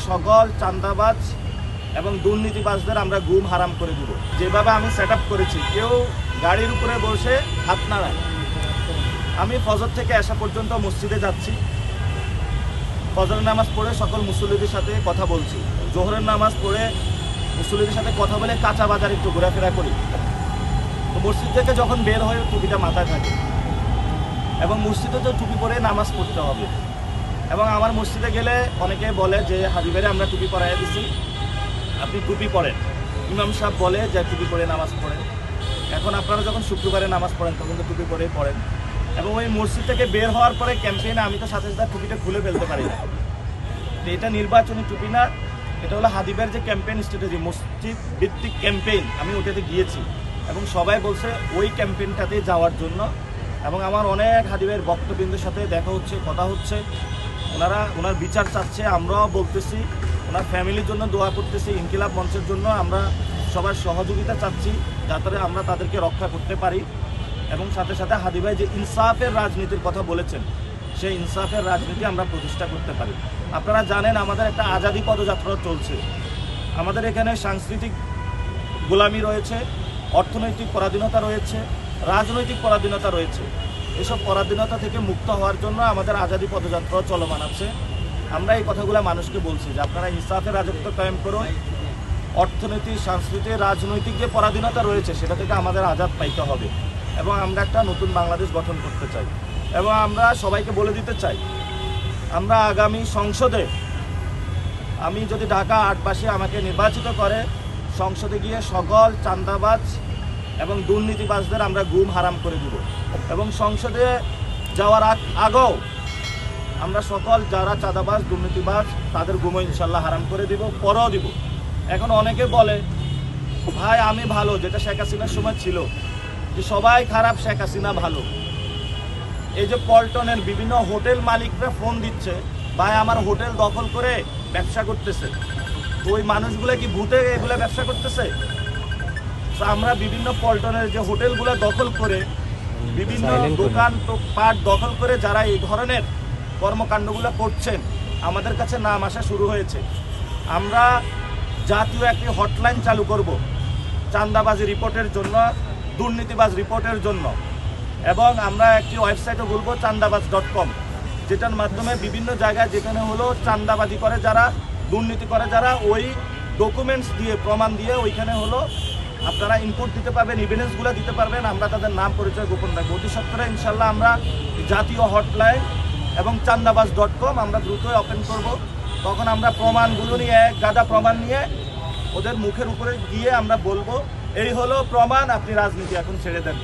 সকল চাঁদাবাজ এবং দুর্নীতিবাজদের আমরা গুম হারাম করে দেব। যেভাবে আমি সেট আপ করেছি, কেউ গাড়ির উপরে বসে হাত নাড়ায়। আমি ফজর থেকে আসা পর্যন্ত মসজিদে যাচ্ছি, ফজরের নামাজ পড়ে সকল মুসল্লিদের সাথে কথা বলছি, জোহরের নামাজ পড়ে মুসল্লিদের সাথে কথা বলে কাঁচা বাজার একটু ঘোরাফেরা করি। তো মসজিদ থেকে যখন বের হয়ে টুপিটা মাথায় থাকে এবং মসজিদে তো টুপি পরে নামাজ পড়তে হবে। এবং আমার মসজিদে গেলে অনেকে বলে যে হাবিবেরে আমরা টুপি পরাইয়া দিছি, আপনি টুপি পরেন। ইমাম সাহেব বলে যে টুপি পরে নামাজ পড়েন। এখন আপনারা যখন শুক্রবারে নামাজ পড়েন তখন তো টুপি পরেই পড়েন। এবং ওই মসজিদ থেকে বের হওয়ার পরে ক্যাম্পেইনে আমি তো সাথে সাথে টুপিটা খুলে ফেলতে পারি না। তো এটা নির্বাচনী টুপি না, এটা হলো হাদিবের যে ক্যাম্পেইন স্ট্র্যাটেজি, মসজিদ ভিত্তিক ক্যাম্পেইন। আমি ওটাতে গিয়েছি এবং সবাই বলছে ওই ক্যাম্পেইনটাতে যাওয়ার জন্য। এবং আমার অনেক হাদিবের বক্তবৃন্দের সাথে দেখা হচ্ছে, কথা হচ্ছে, ওনার বিচার চাচ্ছে। আমরাও বলতেছি, ওনার ফ্যামিলির জন্য দোয়া করতেছি, ইনকিলাব মঞ্চের জন্য আমরা সবার সহযোগিতা চাচ্ছি যাতে আমরা তাদেরকে রক্ষা করতে পারি। এবং সাথে সাথে হাদি ভাই যে ইনসাফের রাজনীতির কথা বলেছেন, সেই ইনসাফের রাজনীতি আমরা প্রতিষ্ঠা করতে পারি। আপনারা জানেন আমাদের একটা আজাদি পদযাত্রা চলছে। আমাদের এখানে সাংস্কৃতিক গোলামি রয়েছে, অর্থনৈতিক পরাধীনতা রয়েছে, রাজনৈতিক পরাধীনতা রয়েছে। এসব পরাধীনতা থেকে মুক্ত হওয়ার জন্য আমাদের আজাদি পদযাত্রা চলমান আছে। আমরা এই কথাগুলো মানুষকে বলছি যে আপনারা ইনসাফের রাজত্ব কায়েম করুন, অর্থনৈতিক, সাংস্কৃতিক, রাজনৈতিক যে পরাধীনতা রয়েছে সেটা থেকে আমাদের আজাদ পাইতে হবে। এবং আমরা একটা নতুন বাংলাদেশ গঠন করতে চাই। এবং আমরা সবাইকে বলে দিতে চাই, আমরা আগামী সংসদে, আমি যদি ঢাকা ৮বাসী আমাকে নির্বাচিত করে, সংসদে গিয়ে সকল চাঁদাবাজ এবং দুর্নীতিবাজদের আমরা গুম হারাম করে দেব। এবং সংসদে যাওয়ার আগেও আমরা সকল যারা চাঁদাবাজ, দুর্নীতিবাজ তাদের গুমও ইনশাল্লাহ হারাম করে দিব, পরেও দিব। এখন অনেকে বলে ভাই আমি ভালো, যেটা শেখ হাসিনার সময় ছিল যে সবাই খারাপ, শেখ হাসিনা ভালো। এই যে পল্টনের বিভিন্ন হোটেল মালিকরা ফোন দিচ্ছে, ভাই আমার হোটেল দখল করে ব্যবসা করতেছে, তো ওই মানুষগুলো কি ভূতে এগুলো ব্যবসা করতেছে? আমরা বিভিন্ন পল্টনের যে হোটেলগুলো দখল করে, বিভিন্ন দোকান পাট দখল করে যারা এই ধরনের কর্মকাণ্ডগুলো করছেন, আমাদের কাছে নাম আসা শুরু হয়েছে। আমরা জাতীয় একটি হটলাইন চালু করব চাঁদাবাজি রিপোর্টের জন্য, দুর্নীতিবাজ রিপোর্টের জন্য। এবং আমরা একটি ওয়েবসাইটও বলবো চাঁদাবাজ.com, যেটার মাধ্যমে বিভিন্ন জায়গায় যেখানে হলো চাঁদাবাজি করে যারা, দুর্নীতি করে যারা, ওই ডকুমেন্টস দিয়ে, প্রমাণ দিয়ে ওইখানে হলো আপনারা ইনপুট দিতে পারবেন, এভিডেন্সগুলো দিতে পারবেন। আমরা তাদের নাম পরিচয় গোপন রাখবো। অতি সত্তরে ইনশাল্লাহ আমরা জাতীয় হটলাইন এবং চাঁদাবাজ.com আমরা দ্রুতই ওপেন করব। তখন আমরা প্রমাণগুলো নিয়ে, এক গাদা প্রমাণ নিয়ে ওদের মুখের উপরে গিয়ে আমরা বলবো এই হলো প্রমাণ, আপনি রাজনীতি এখন ছেড়ে দেন।